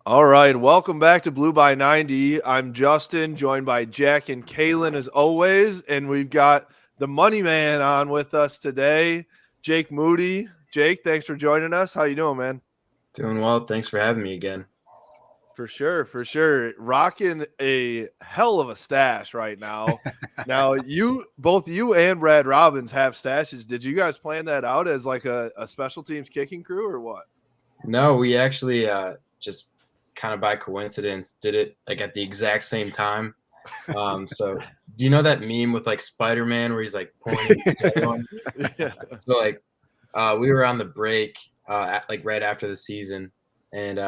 All right, welcome back to Blue by 90. I'm Justin, joined by Jack and Kaylin as always, and we've got the money man on with us today, Jake Moody. Jake, thanks for joining us. How you doing, man? Doing well. Thanks for having me again. For sure, for sure. Rocking a hell of a stash right now. Now, both you and Brad Robbins have stashes. Did you guys plan that out as like a special teams kicking crew or what? No, we actually just kind of by coincidence did it like at the exact same time. So do you know that meme with like Spider-Man where he's like pointing to everyone? Yeah. So like we were on the break like right after the season, and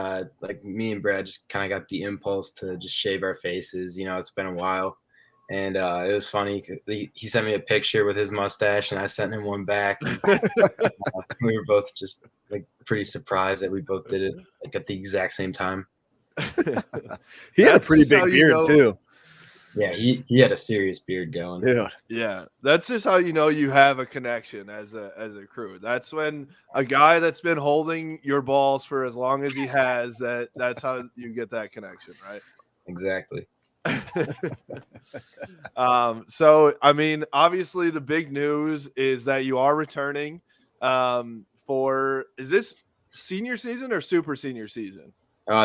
like me and Brad just kind of got the impulse to just shave our faces. It's been a while, and it was funny. He sent me a picture with his mustache, and I sent him one back. And, we were both just like pretty surprised that we both did it like at the exact same time. He had a pretty big beard too. Yeah, he had a serious beard going. Yeah. That's just how you know you have a connection as a crew. That's when a guy that's been holding your balls for as long as he has, that's how you get that connection, right? Exactly. So I mean, obviously the big news is that you are returning is this senior season or super senior season?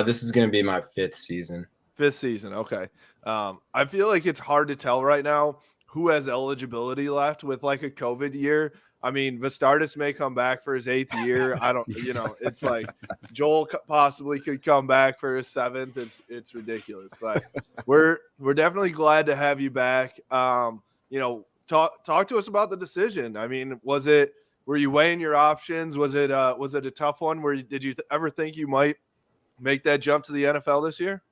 This is going to be my fifth season. Fifth season. Okay. I feel like it's hard to tell right now who has eligibility left with like a COVID year. I mean, Vistardis may come back for his 8th year. I don't, it's like Joel possibly could come back for his 7th. It's ridiculous, but we're definitely glad to have you back. Talk to us about the decision. I mean, were you weighing your options? Was it a tough one? Did you ever think you might make that jump to the NFL this year?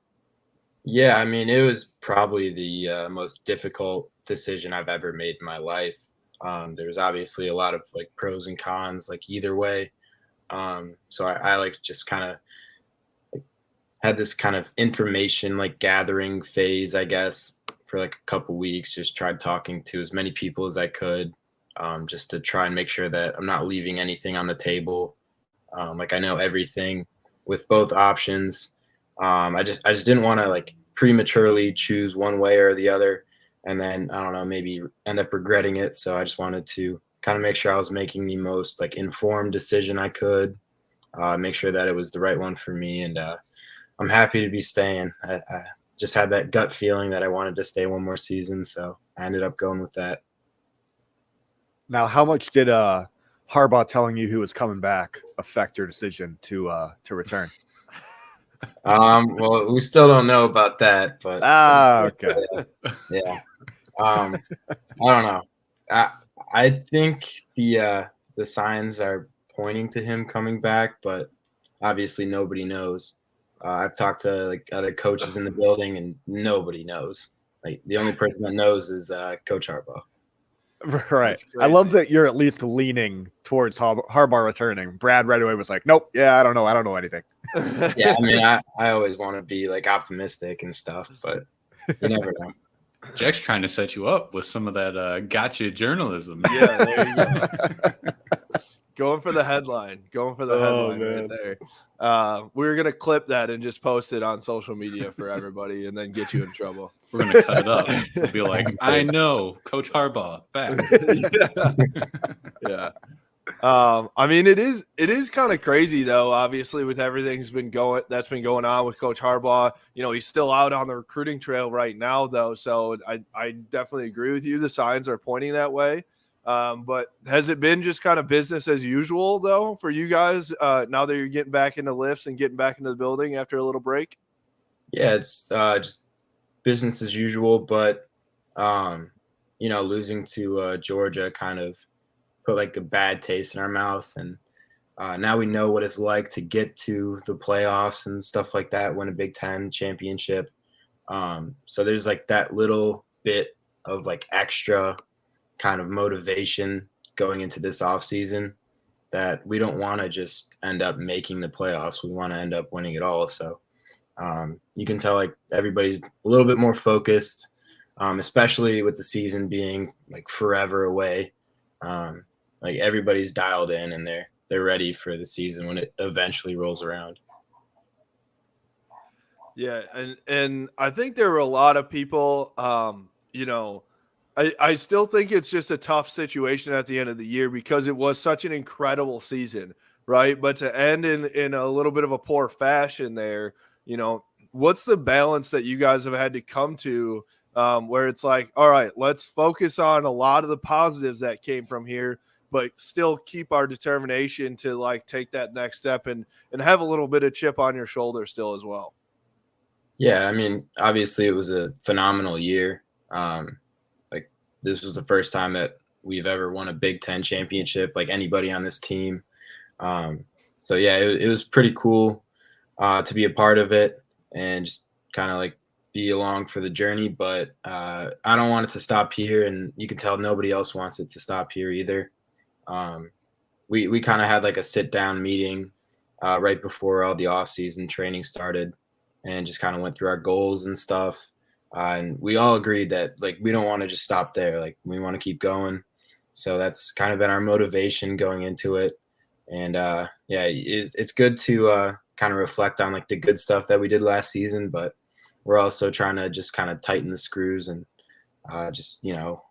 Yeah, I mean, it was probably the most difficult decision I've ever made in my life. There's obviously a lot of like pros and cons, like either way. So I like just kind of like, had this kind of information like gathering phase, I guess, for like a couple weeks. Just tried talking to as many people as I could, just to try and make sure that I'm not leaving anything on the table. Like I know everything with both options. I just didn't want to like prematurely choose one way or the other, and then I don't know, maybe end up regretting it. So I just wanted to kind of make sure I was making the most like informed decision I could, make sure that it was the right one for me, and I'm happy to be staying. I just had that gut feeling that I wanted to stay one more season, so I ended up going with that. Now, how much did Harbaugh telling you he was coming back affect your decision to return? Well, we still don't know about that, but okay. yeah. I don't know. I think the signs are pointing to him coming back, but obviously nobody knows. I've talked to like other coaches in the building, and nobody knows. Like the only person that knows is Coach Harbaugh. Right. I love that you're at least leaning towards Harbaugh returning. Brad right away was like, "Nope, yeah, I don't know anything." Yeah, I mean, I always want to be like optimistic and stuff, but you never know. Jack's trying to set you up with some of that gotcha journalism. Yeah, there you go. Going for the headline. Right there. We're going to clip that and just post it on social media for everybody and then get you in trouble. We're going to cut it up. We'll be like, I know, Coach Harbaugh, back. Yeah. I mean, it is kind of crazy though. Obviously, with everything that's been going on with Coach Harbaugh, he's still out on the recruiting trail right now, though. So I definitely agree with you. The signs are pointing that way. But has it been just kind of business as usual though for you guys now that you're getting back into lifts and getting back into the building after a little break? Yeah, it's just business as usual, but losing to Georgia kind of put like a bad taste in our mouth, and now we know what it's like to get to the playoffs and stuff like that, win a Big Ten championship. So there's like that little bit of like extra kind of motivation going into this off season that we don't want to just end up making the playoffs. We want to end up winning it all. So you can tell like everybody's a little bit more focused, especially with the season being like forever away. Like everybody's dialed in and they're ready for the season when it eventually rolls around. Yeah, and I think there were a lot of people, I still think it's just a tough situation at the end of the year because it was such an incredible season, right? But to end in a little bit of a poor fashion there, what's the balance that you guys have had to come to, where it's like, all right, let's focus on a lot of the positives that came from here, but still keep our determination to like take that next step and have a little bit of chip on your shoulder still as well. Yeah, I mean, obviously it was a phenomenal year. Like this was the first time that we've ever won a Big Ten championship, like anybody on this team. Um, so yeah, it was pretty cool to be a part of it and just kind of like be along for the journey. But I don't want it to stop here, and you can tell nobody else wants it to stop here either. Um, we kind of had like a sit down meeting right before all the off season training started, and just kind of went through our goals and stuff. And we all agreed that like we don't want to just stop there. Like we want to keep going. So that's kind of been our motivation going into it. And yeah, it's good to kind of reflect on like the good stuff that we did last season, but we're also trying to just kind of tighten the screws and just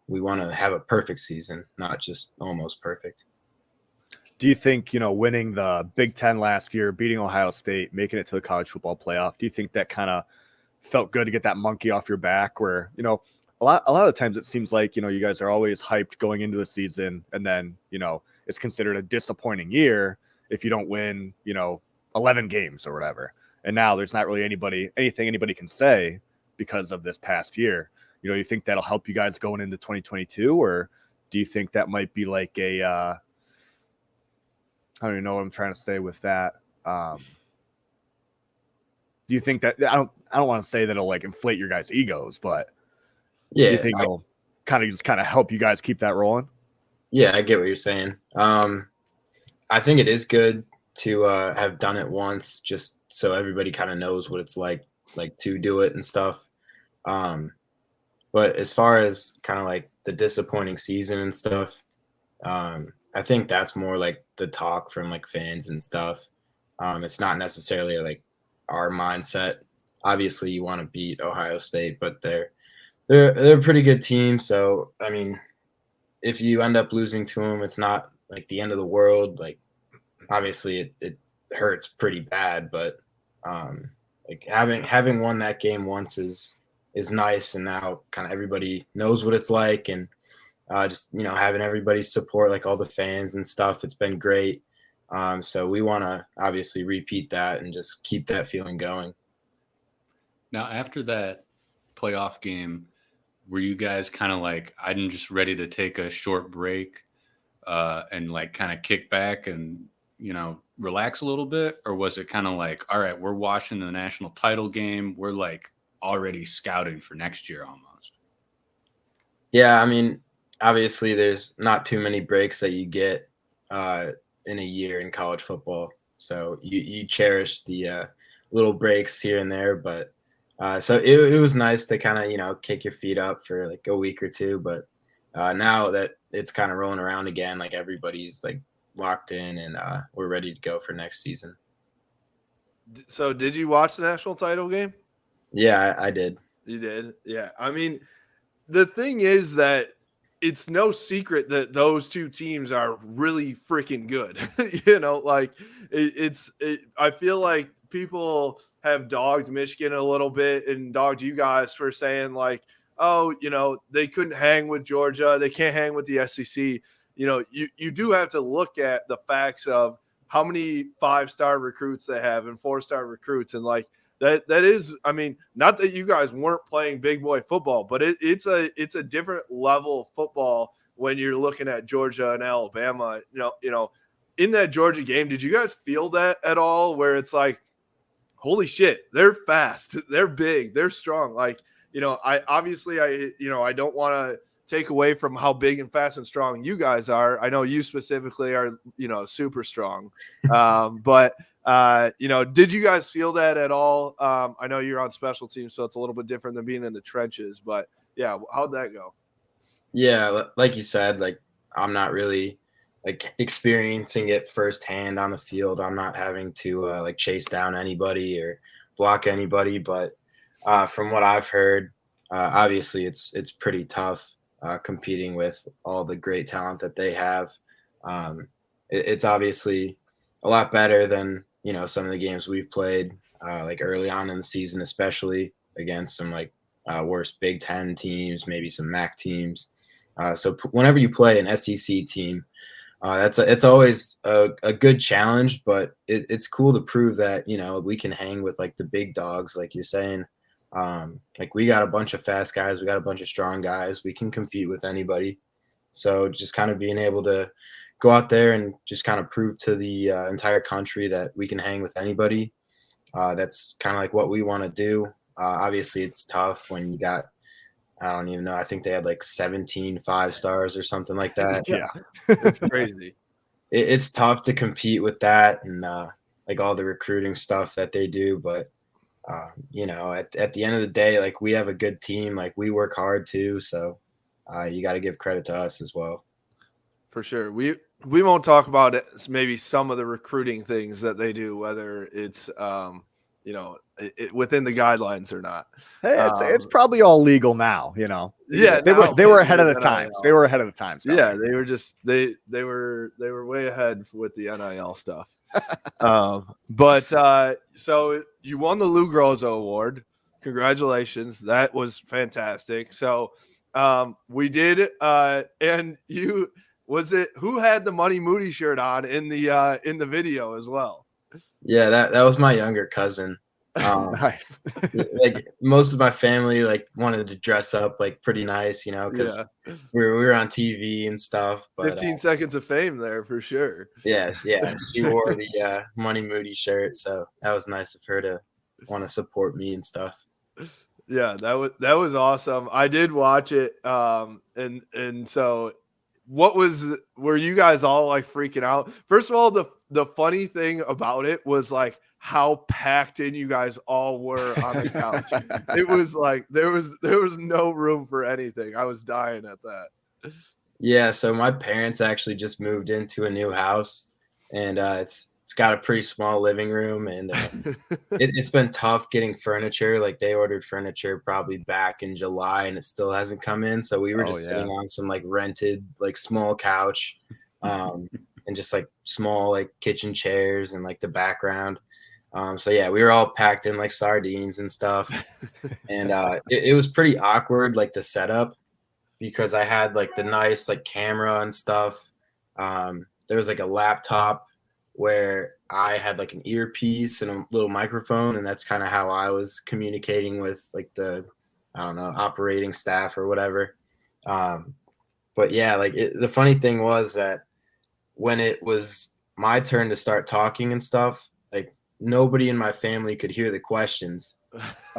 we want to have a perfect season, not just almost perfect. Do you think, winning the Big Ten last year, beating Ohio State, making it to the college football playoff, do you think that kind of felt good to get that monkey off your back where, a lot of times it seems like, you guys are always hyped going into the season and then, it's considered a disappointing year if you don't win, 11 games or whatever. And now there's not really anything anybody can say because of this past year. You think that'll help you guys going into 2022, or do you think that might be like a, I don't even know what I'm trying to say with that. Do you think that I don't want to say that it'll like inflate your guys' egos, but Yeah, do you think it'll kind of help you guys keep that rolling? Yeah, I get what you're saying. I think it is good to have done it once, just so everybody kind of knows what it's like to do it and stuff. But as far as kind of like the disappointing season and stuff, I think that's more like the talk from like fans and stuff. It's not necessarily like our mindset. Obviously, you want to beat Ohio State, but they're a pretty good team. So I mean, if you end up losing to them, it's not like the end of the world. Like obviously, it hurts pretty bad, but like having won that game once is nice, and now kind of everybody knows what it's like, and just having everybody's support, like all the fans and stuff. It's been great. So we want to obviously repeat that and just keep that feeling going. Now, after that playoff game, were you guys kind of like, I'm just ready to take a short break and like kind of kick back and, relax a little bit? Or was it kind of like, all right, we're watching the national title game. We're like already scouting for next year almost? Yeah, I mean, obviously there's not too many breaks that you get in a year in college football. So you cherish the little breaks here and there, but so it was nice to kind of, kick your feet up for like a week or two. But now that it's kind of rolling around again, like everybody's like locked in and we're ready to go for next season. So did you watch the national title game? Yeah, I did. You did? Yeah. I mean, the thing is that it's no secret that those two teams are really freaking good. I feel like people have dogged Michigan a little bit and dogged you guys for saying like, oh, they couldn't hang with Georgia. They can't hang with the SEC. You do have to look at the facts of how many 5-star recruits they have and 4-star recruits. And like, that is, I mean, not that you guys weren't playing big boy football, but it's a different level of football when you're looking at Georgia and Alabama. In that Georgia game, did you guys feel that at all? Where it's like, holy shit, they're fast, they're big, they're strong. Like, I don't want to take away from how big and fast and strong you guys are. I know you specifically are, super strong. But did you guys feel that at all? I know you're on special teams, so it's a little bit different than being in the trenches, but yeah, how'd that go? Yeah, like you said, like I'm not really like experiencing it firsthand on the field. I'm not having to like chase down anybody or block anybody, but from what I've heard, obviously it's pretty tough competing with all the great talent that they have. It's obviously a lot better than some of the games we've played, like early on in the season, especially against some like worse Big Ten teams, maybe some MAC teams. So whenever you play an SEC team, it's always a good challenge, but it's cool to prove that we can hang with like the big dogs, like you're saying. Like we got a bunch of fast guys, we got a bunch of strong guys, we can compete with anybody. So just kind of being able to go out there and just kind of prove to the entire country that we can hang with anybody. That's kind of like what we want to do. Obviously, it's tough when you got, I don't even know, I think they had like 17 5-stars or something like that. Yeah. It's crazy. It's tough to compete with that and like all the recruiting stuff that they do. But, at the end of the day, like we have a good team. Like we work hard too. So you got to give credit to us as well. For sure. We won't talk about it, maybe some of the recruiting things that they do, whether it's within the guidelines or not. Hey, it's probably all legal now, Yeah, they were ahead of the times. They were ahead of the times. Yeah, they were just they were way ahead with the NIL stuff. So you won the Lou Groza Award. Congratulations. That was fantastic. So we did and you who had the Money Moody shirt on in the video as well? Yeah, that was my younger cousin. Nice. Like most of my family like wanted to dress up like pretty nice, because we were on TV and stuff. But 15 seconds of fame there for sure. Yeah. She wore the Money Moody shirt, so that was nice of her to want to support me and stuff. Yeah, that was awesome. I did watch it. And so were you guys all like freaking out? First of all, the funny thing about it was like how packed in you guys all were on the couch. It was like there was no room for anything. I was dying at that. Yeah, so my parents actually just moved into a new house, and it's got a pretty small living room, and it's been tough getting furniture. Like they ordered furniture probably back in July, and it still hasn't come in. So we were just sitting on some like rented like small couch, and just like small like kitchen chairs and like the background. So yeah, we were all packed in like sardines and stuff, and it was pretty awkward like the setup, because I had like the nice like camera and stuff. There was like a laptop where I had like an earpiece and a little microphone, and that's kind of how I was communicating with like the, I don't know, operating staff or whatever. But yeah, like the funny thing was that when it was my turn to start talking and stuff, like nobody in my family could hear the questions.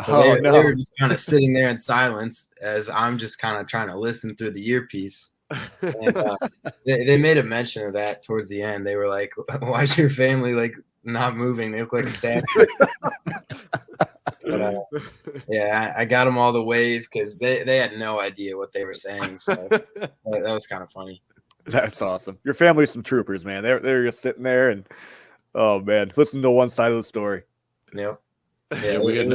They were just kind of sitting there in silence as I'm just kind of trying to listen through the earpiece. And they made a mention of that towards the end. They were like, "Why's your family like not moving? They look like statues." But yeah, I got them all the wave because they had no idea what they were saying. So that was kind of funny. That's awesome. Your family's some troopers, man. They're just sitting there and oh man, listen to one side of the story. Yep. Yeah, it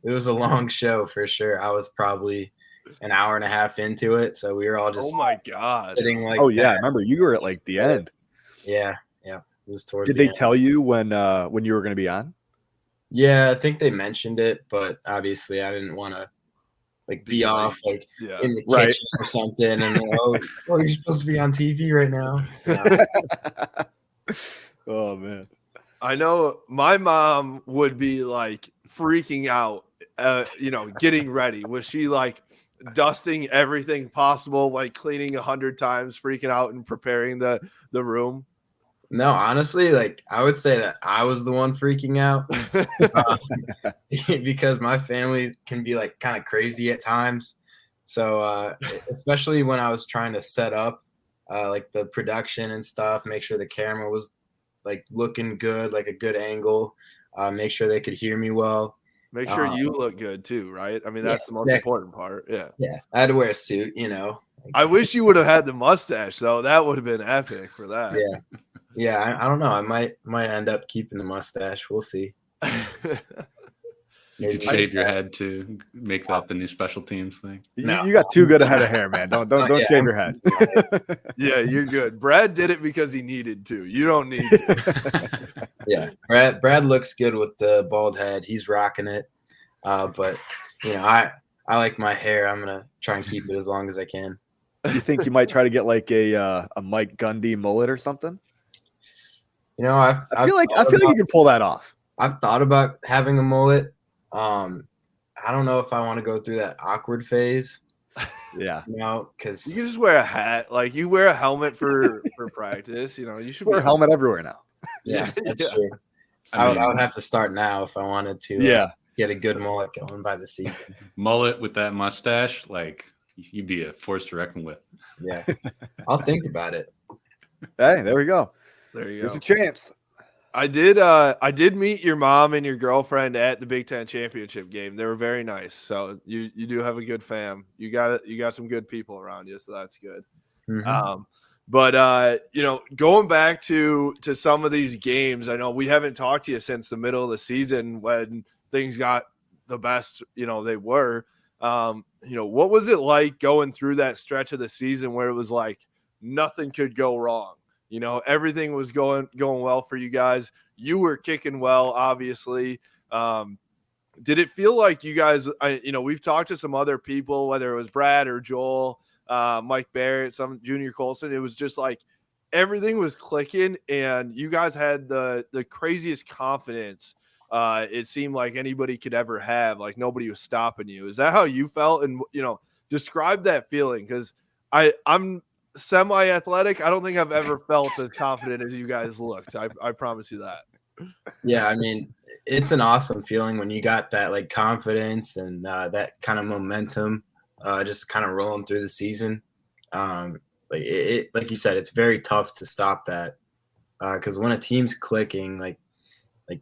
was a long show for sure. I was probably an hour and a half into it, so we were all just oh my god sitting like I remember you were at like the end. Yeah, it was towards Did the they end. tell you when you were going to be on? Yeah, I think they mentioned it, but obviously I didn't want to like be off like in the kitchen or something, and you're supposed to be on TV right now. Yeah. Oh man, I know my mom would be like freaking out, getting ready. Was she like dusting everything possible, like cleaning 100 times, freaking out and preparing the room? No, honestly, like I would say that I was the one freaking out because my family can be like kind of crazy at times. So especially when I was trying to set up like the production and stuff, make sure the camera was like looking good, like a good angle, make sure they could hear me well. Make sure you look good too, right? I mean, that's the most important part. Yeah. I had to wear a suit, I wish you would have had the mustache though. That would have been epic for that. Yeah. I don't know. I might end up keeping the mustache. We'll see. You could shave your head to make that the new special teams thing. You got too good a head of hair, man. Don't shave your head. Yeah, you're good. Brad did it because he needed to. You don't need to. Yeah, Brad looks good with the bald head. He's rocking it. But I like my hair. I'm gonna try and keep it as long as I can. You think you might try to get like a Mike Gundy mullet or something? I feel like you can pull that off. I've thought about having a mullet. I don't know if I want to go through that awkward phase. Yeah. Because you can just wear a hat. Like you wear a helmet for practice. You should wear a helmet everywhere now. Yeah, that's true. I would have to start now if I wanted to get a good mullet going by the season. Mullet with that mustache, like you'd be a force to reckon with. Yeah. I'll think about it. Hey, there we go. There you There's go. a chance. I did meet your mom and your girlfriend at the Big Ten championship game. They were very nice. So you do have a good fam. You got some good people around you, so that's good. Mm-hmm. But going back to some of these games, I know we haven't talked to you since the middle of the season when things got the best, they were. What was it like going through that stretch of the season where it was like nothing could go wrong? Everything was going well for you guys. You were kicking well, obviously. Did it feel like you guys, we've talked to some other people, whether it was Brad or Joel, Mike Barrett, some Junior Colson. It was just like everything was clicking and you guys had the craziest confidence. It seemed like anybody could ever have, like nobody was stopping you. Is that how you felt? And, describe that feeling. Cause I'm semi-athletic. I don't think I've ever felt as confident as you guys looked. I promise you that. Yeah, I mean, it's an awesome feeling when you got that like confidence and that kind of momentum, just kind of rolling through the season. Like like you said, it's very tough to stop that because when a team's clicking, like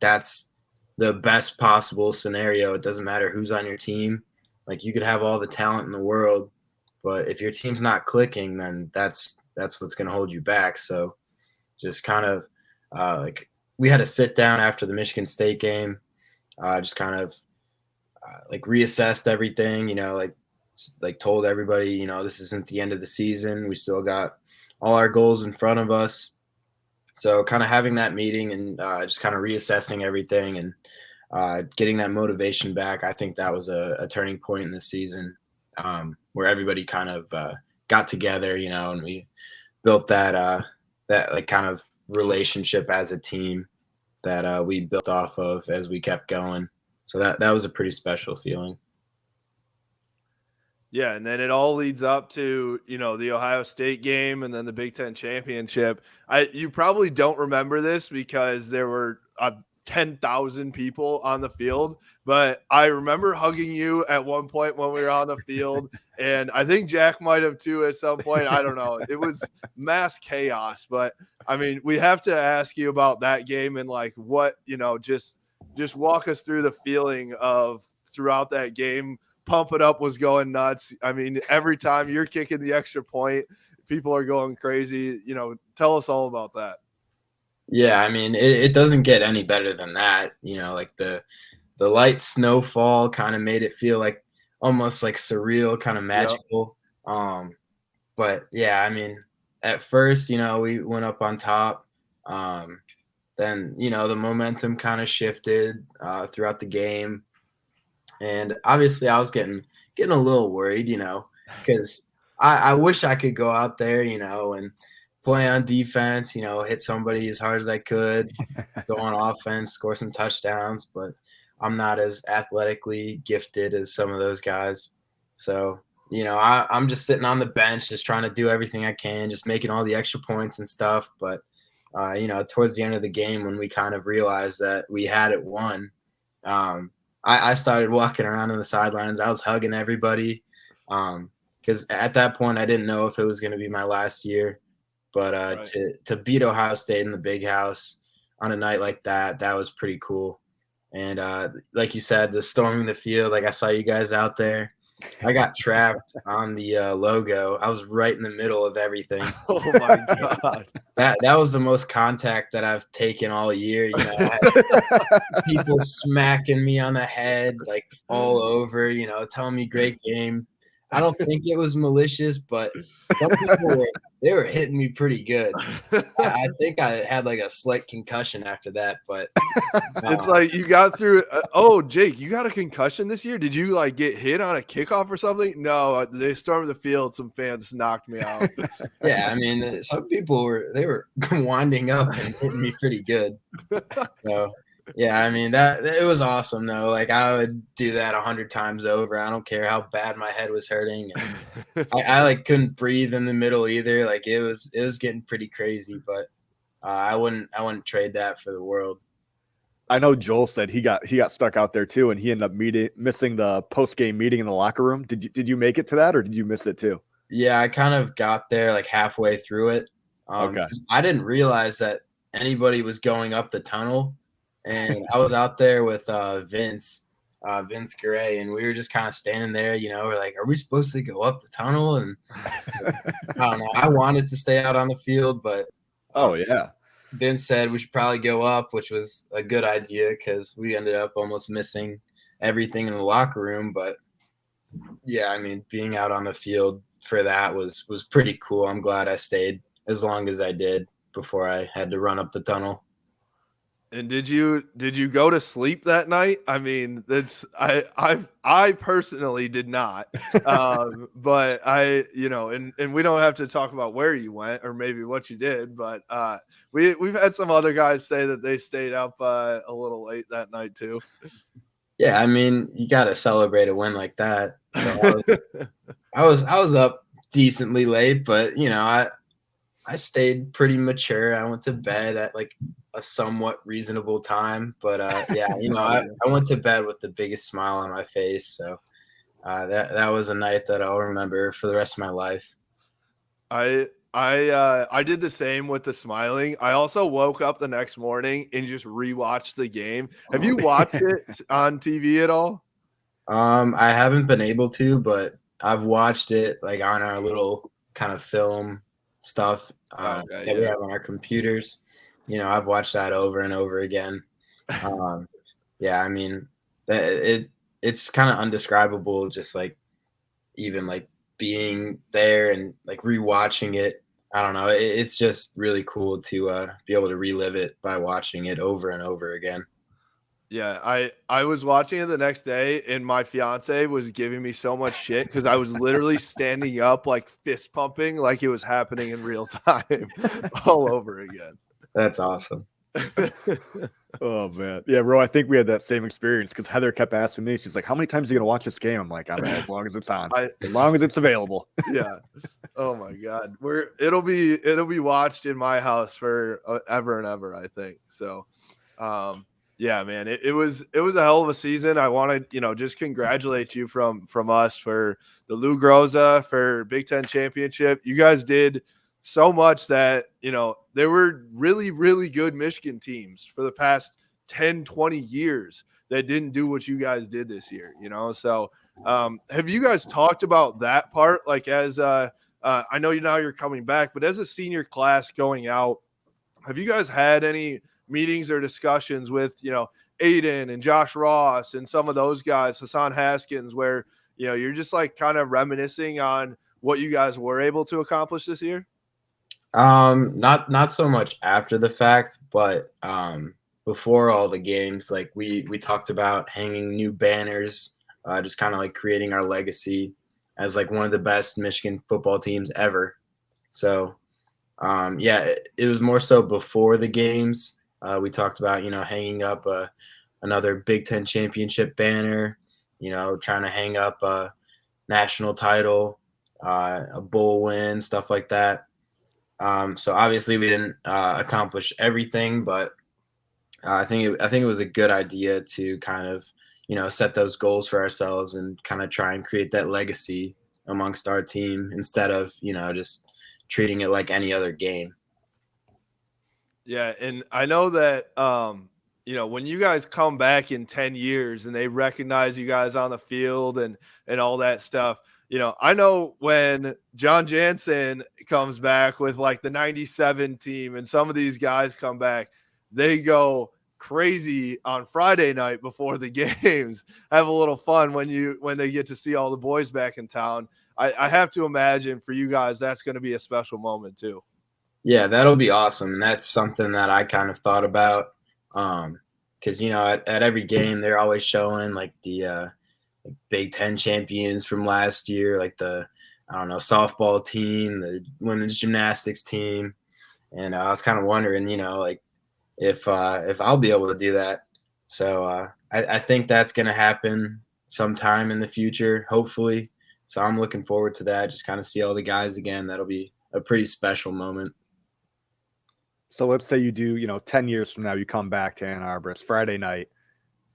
that's the best possible scenario. It doesn't matter who's on your team. Like you could have all the talent in the world, but if your team's not clicking, then that's what's going to hold you back. So just kind of like we had to sit down after the Michigan State game, just kind of like reassessed everything, like told everybody, this isn't the end of the season. We still got all our goals in front of us. So kind of having that meeting and just kind of reassessing everything and getting that motivation back. I think that was a turning point in the season. Where everybody kind of got together, and we built that like kind of relationship as a team that we built off of as we kept going. So that was a pretty special feeling. Yeah, and then it all leads up to, the Ohio State game and then the Big Ten championship. You probably don't remember this because there were 10,000 people on the field, but I remember hugging you at one point when we were on the field, and I think Jack might have too at some point. I don't know. It was mass chaos, but I mean, we have to ask you about that game and like what, just walk us through the feeling of throughout that game. Pump It Up was going nuts. I mean, every time you're kicking the extra point, people are going crazy. Tell us all about that. Yeah, I mean, it doesn't get any better than that. Like the light snowfall kind of made it feel like almost like surreal, kind of magical. Yep. But yeah, I mean, at first, we went up on top. Then, the momentum kind of shifted throughout the game. And obviously I was getting a little worried, because I wish I could go out there, and play on defense, hit somebody as hard as I could, go on offense, score some touchdowns, but I'm not as athletically gifted as some of those guys. So, I'm just sitting on the bench, just trying to do everything I can, just making all the extra points and stuff. But, towards the end of the game, when we kind of realized that we had it won, I started walking around on the sidelines. I was hugging everybody because at that point, I didn't know if it was going to be my last year. But Right. to beat Ohio State in the Big House on a night like that was pretty cool. And like you said, the storming the field, like I saw you guys out there. I got trapped on the logo. I was right in the middle of everything. Oh my God. That was the most contact that I've taken all year. You know, I had people smacking me on the head, like all over. You know, telling me great game. I don't think it was malicious, but some people were hitting me pretty good. I think I had like a slight concussion after that, but It's like you got through. Oh, Jake, you got a concussion this year? Did you like get hit on a kickoff or something? No, they stormed the field. Some fans knocked me out. yeah, I mean, some people were winding up and hitting me pretty good. So yeah, I mean that it was awesome though. Like I would do that 100 times over. I don't care how bad my head was hurting. And I like couldn't breathe in the middle either. Like it was getting pretty crazy, but I wouldn't trade that for the world. I know Joel said he got stuck out there too, and he ended up missing the post game meeting in the locker room. Did you make it to that, or did you miss it too? Yeah, I kind of got there like halfway through it. Okay. 'Cause I didn't realize that anybody was going up the tunnel, and I was out there with Vince Garay, and we were just kind of standing there. You know, we're like, "Are we supposed to go up the tunnel?" And I don't know. I wanted to stay out on the field, but Oh yeah. Vince said we should probably go up, which was a good idea because we ended up almost missing everything in the locker room. But yeah, I mean, being out on the field for that was pretty cool. I'm glad I stayed as long as I did before I had to run up the tunnel. And did you go to sleep that night? I mean, that's I personally did not. But and we don't have to talk about where you went or maybe what you did, but we've had some other guys say that they stayed up a little late that night too. Yeah, I mean, you got to celebrate a win like that. So I was up decently late, but you know, I stayed pretty mature. I went to bed at like a somewhat reasonable time, but yeah, you know, I went to bed with the biggest smile on my face. So that was a night that I'll remember for the rest of my life. I did the same with the smiling. I also woke up the next morning and just rewatched the game. Have you watched it on TV at all? I haven't been able to, but I've watched it like on our little kind of film stuff that we have on our computers. You know, I've watched that over and over again. Yeah, I mean, it's kind of undescribable, just like even like being there and like rewatching it. I don't know. It's just really cool to be able to relive it by watching it over and over again. Yeah, I was watching it the next day and my fiance was giving me so much shit because I was literally standing up like fist pumping like it was happening in real time all over again. That's awesome. Oh man, yeah, bro. I think we had that same experience because Heather kept asking me. She's like, "How many times are you gonna watch this game?" I'm like, "I'm as long as it's on, as long as it's available." Yeah. Oh my God, it'll be watched in my house for ever and ever. I think so. Yeah, man, it was a hell of a season. I want to just congratulate you from us for the Lou Groza for Big Ten championship. You guys did so much that there were really, really good Michigan teams for the past 10, 20 years that didn't do what you guys did this year, So have you guys talked about that part? Like as I know you're coming back, but as a senior class going out, have you guys had any meetings or discussions with, Aiden and Josh Ross and some of those guys, Hassan Haskins, where, you're just like kind of reminiscing on what you guys were able to accomplish this year? Not so much after the fact, but before all the games, like we talked about hanging new banners, just kind of like creating our legacy as like one of the best Michigan football teams ever. So yeah, it was more so before the games. We talked about hanging up another Big Ten championship banner, trying to hang up a national title, a bowl win, stuff like that. So obviously we didn't accomplish everything, but I think it was a good idea to kind of set those goals for ourselves and kind of try and create that legacy amongst our team instead of just treating it like any other game. Yeah, and I know that when you guys come back in 10 years and they recognize you guys on the field and all that stuff, I know when John Jansen comes back with like the 97 team and some of these guys come back, they go crazy on Friday night before the games, have a little fun when they get to see all the boys back in town. I have to imagine for you guys, that's going to be a special moment too. Yeah, that'll be awesome. And that's something that I kind of thought about. Because at every game they're always showing like the Big Ten champions from last year, like the softball team, the women's gymnastics team, and I was kind of wondering, like if I'll be able to do that. So I think that's gonna happen sometime in the future, hopefully. So I'm looking forward to that. Just kind of see all the guys again. That'll be a pretty special moment. So let's say you do, 10 years from now, you come back to Ann Arbor. It's Friday night.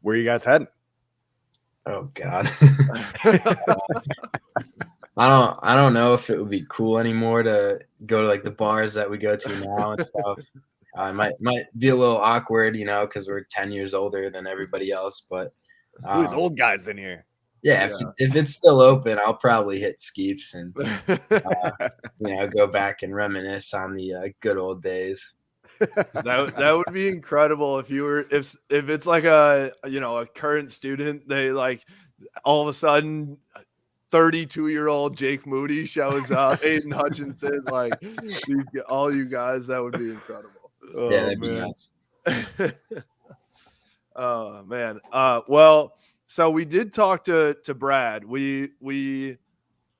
Where are you guys heading? Oh God. I don't know if it would be cool anymore to go to like the bars that we go to now and stuff. It might be a little awkward, because we're 10 years older than everybody else. But Who's old guys in here? Yeah, if it's still open, I'll probably hit Skeeps and go back and reminisce on the good old days. That would be incredible if it's like a current student, they like all of a sudden 32-year-old Jake Moody shows up, Aiden Hutchinson, like all you guys, that would be incredible. Yeah, that'd be nuts. Oh man. Well, so we did talk to Brad. We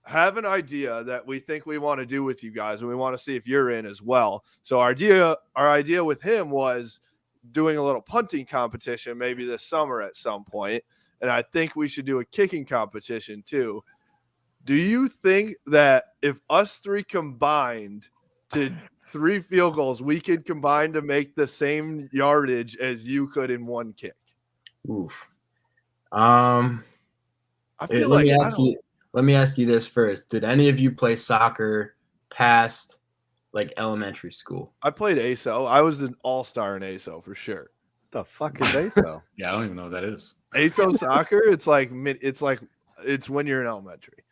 have an idea that we think we want to do with you guys, and we want to see if you're in as well. So our idea with him was doing a little punting competition maybe this summer at some point, and I think we should do a kicking competition too. Do you think that if us three combined to 3 field goals, we could combine to make the same yardage as you could in one kick? Oof. I feel Let me ask you this first. Did any of you play soccer past like elementary school? I played ASO. I was an all-star in ASO for sure. The fuck is ASO? Yeah, I don't even know what that is. ASO soccer, it's when you're in elementary.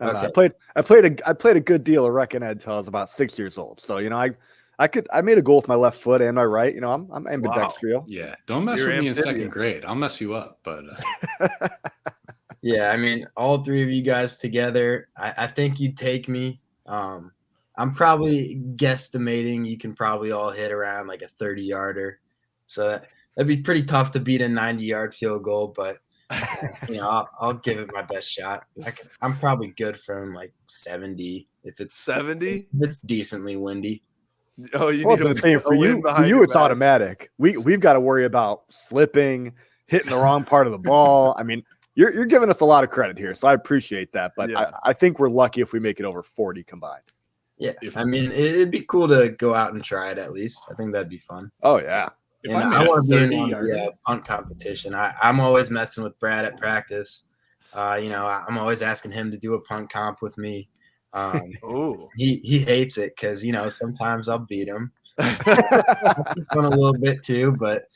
Okay. I played a good deal of rec and ed until I was about 6 years old. So I made a goal with my left foot and my right. I'm ambidextrous. Wow. Yeah, don't mess with me in second grade. I'll mess you up. But yeah, I mean, all 3 of you guys together, I think you'd take me. I'm probably guesstimating you can probably all hit around like a 30-yarder. So that'd be pretty tough to beat a 90-yard field goal, but I'll give it my best shot. I'm probably good from like 70 if it's 70. If it's decently windy. Oh, you I was saying for you it's automatic. We've got to worry about slipping, hitting the wrong part of the ball. I mean, you're giving us a lot of credit here, so I appreciate that. But yeah. I think we're lucky if we make it over 40 combined. Yeah, I mean, it'd be cool to go out and try it at least. I think that'd be fun. Oh yeah. And I want to be in the punt competition. I'm always messing with Brad at practice. I'm always asking him to do a punt comp with me. He hates it because sometimes I'll beat him. Fun a little bit too, but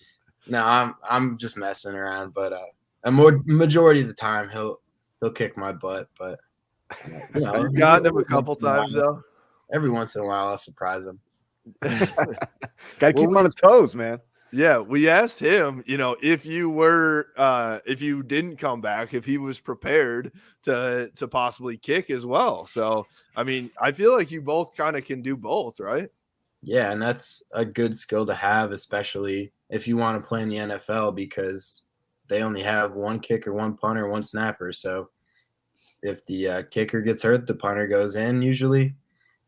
no, I'm just messing around. But a majority of the time he'll kick my butt. But you've gotten him a couple times though. Every once in a while, I'll surprise him. Gotta keep him on his toes, man. Yeah, we asked him, if you didn't come back, if he was prepared to possibly kick as well. So, I mean, I feel like you both kind of can do both, right? Yeah, and that's a good skill to have, especially if you want to play in the NFL because they only have one kicker, one punter, one snapper. So if the kicker gets hurt, the punter goes in usually.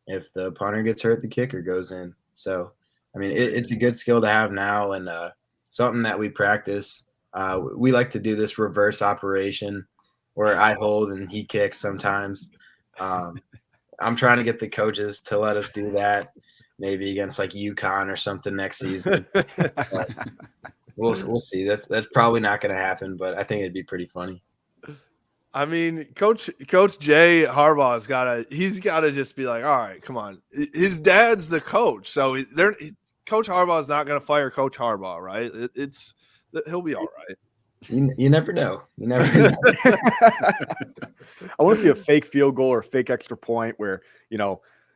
If the punter gets hurt, the kicker goes in. So, I mean, it's a good skill to have now and something that we practice. We like to do this reverse operation where I hold and he kicks sometimes. I'm trying to get the coaches to let us do that, maybe against like UConn or something next season. We'll see. That's probably not going to happen, but I think it'd be pretty funny. I mean, Coach Jay Harbaugh's he's got to just be like, all right, come on. His dad's the coach, so Coach Harbaugh is not going to fire Coach Harbaugh, right? He'll be all right. You never know. You never know. I want to see a fake field goal or fake extra point where,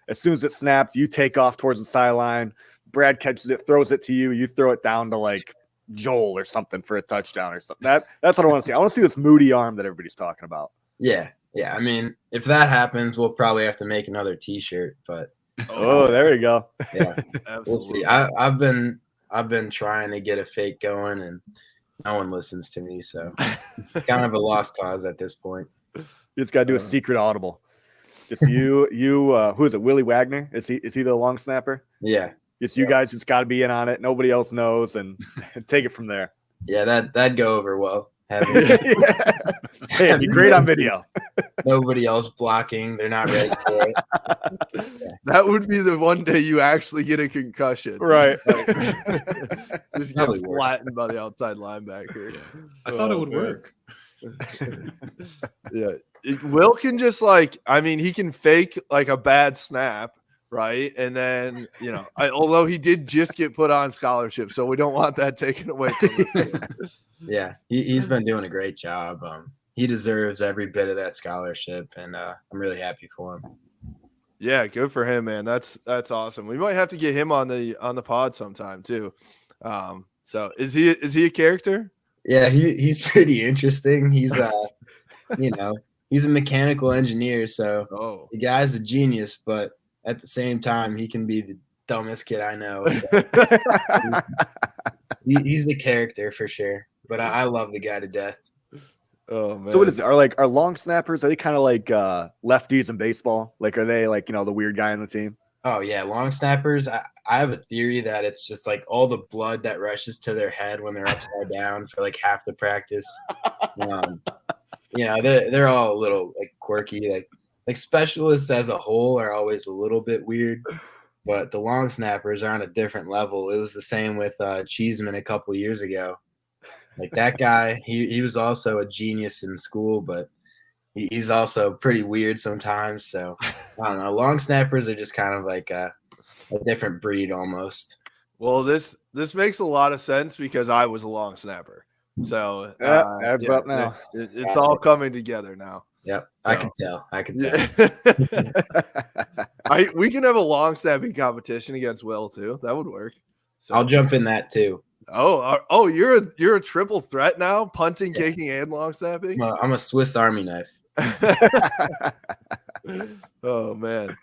as soon as it snapped, you take off towards the sideline. Brad catches it, throws it to you. You throw it down to like Joel or something for a touchdown or something. That's what I want to see. I want to see this Moody arm that everybody's talking about. Yeah. I mean, if that happens, we'll probably have to make another T-shirt. But there you go. Yeah, we'll see. I've been trying to get a fake going, and no one listens to me. So it's kind of a lost cause at this point. You just got to do a secret audible. Just you. Who is it? Willie Wagner? Is he the long snapper? Yeah. Just you guys just got to be in on it. Nobody else knows, and take it from there. Yeah, that'd go over well. Hey, it'd be great on video. Nobody else blocking. They're not ready for it. Yeah. That would be the one day you actually get a concussion. Right. Just get flattened by the outside linebacker. Yeah. I thought it would work. Yeah. Will can just he can fake like a bad snap, right? And then, although he did just get put on scholarship, so we don't want that taken away from him. Yeah, he's been doing a great job. He deserves every bit of that scholarship, and I'm really happy for him. Yeah, good for him, man. That's awesome. We might have to get him on the pod sometime too. So is he a character? Yeah, he's pretty interesting. He's he's a mechanical engineer, so the guy's a genius, but at the same time, he can be the dumbest kid I know. So he's a character for sure. But I love the guy to death. Oh man! So what is it? Are long snappers? Are they kind of like lefties in baseball? Like, are they like the weird guy on the team? Oh yeah, long snappers. I have a theory that it's just like all the blood that rushes to their head when they're upside down for like half the practice. They're all a little like quirky. Like specialists as a whole are always a little bit weird, but the long snappers are on a different level. It was the same with Cheeseman a couple years ago. Like that guy, he was also a genius in school, but he's also pretty weird sometimes. So I don't know. Long snappers are just kind of like a different breed almost. Well, this makes a lot of sense because I was a long snapper. So adds up now. It's all coming together now. Yep, so. I can tell. We can have a long snapping competition against Will too. That would work. So. I'll jump in that too. Oh, you're a triple threat now, punting, kicking, and long snapping. I'm a Swiss Army knife. Oh man.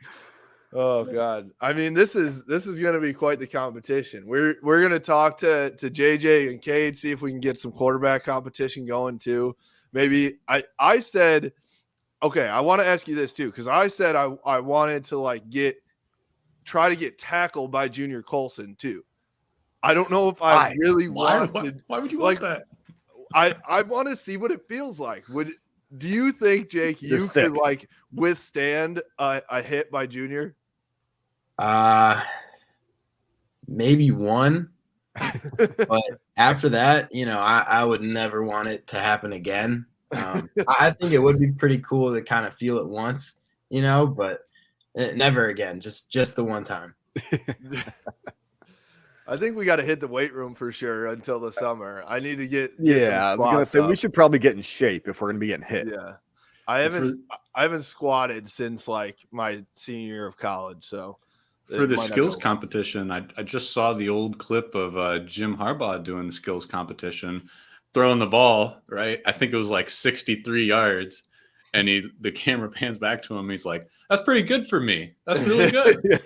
Oh God. I mean, this is going to be quite the competition. We're going to talk to JJ and Cade, see if we can get some quarterback competition going too. Maybe I said, okay, I want to ask you this too, because I said I wanted to try to get tackled by Junior Colson too. I don't know if I really wanted. Why would you want that? I want to see what it feels like. Do you think, Jake, you could withstand a hit by Junior? Maybe one, but after that, I would never want it to happen again. I think it would be pretty cool to kind of feel it once, but never again. Just the one time. I think we got to hit the weight room for sure until the summer. I need to get I was gonna say we should probably get in shape if we're gonna be getting hit. Yeah, I haven't squatted since my senior year of college. So for the skills competition, I just saw the old clip of Jim Harbaugh doing the skills competition, throwing the ball right. I think it was 63 yards, and the camera pans back to him. He's like, "That's pretty good for me. That's really good."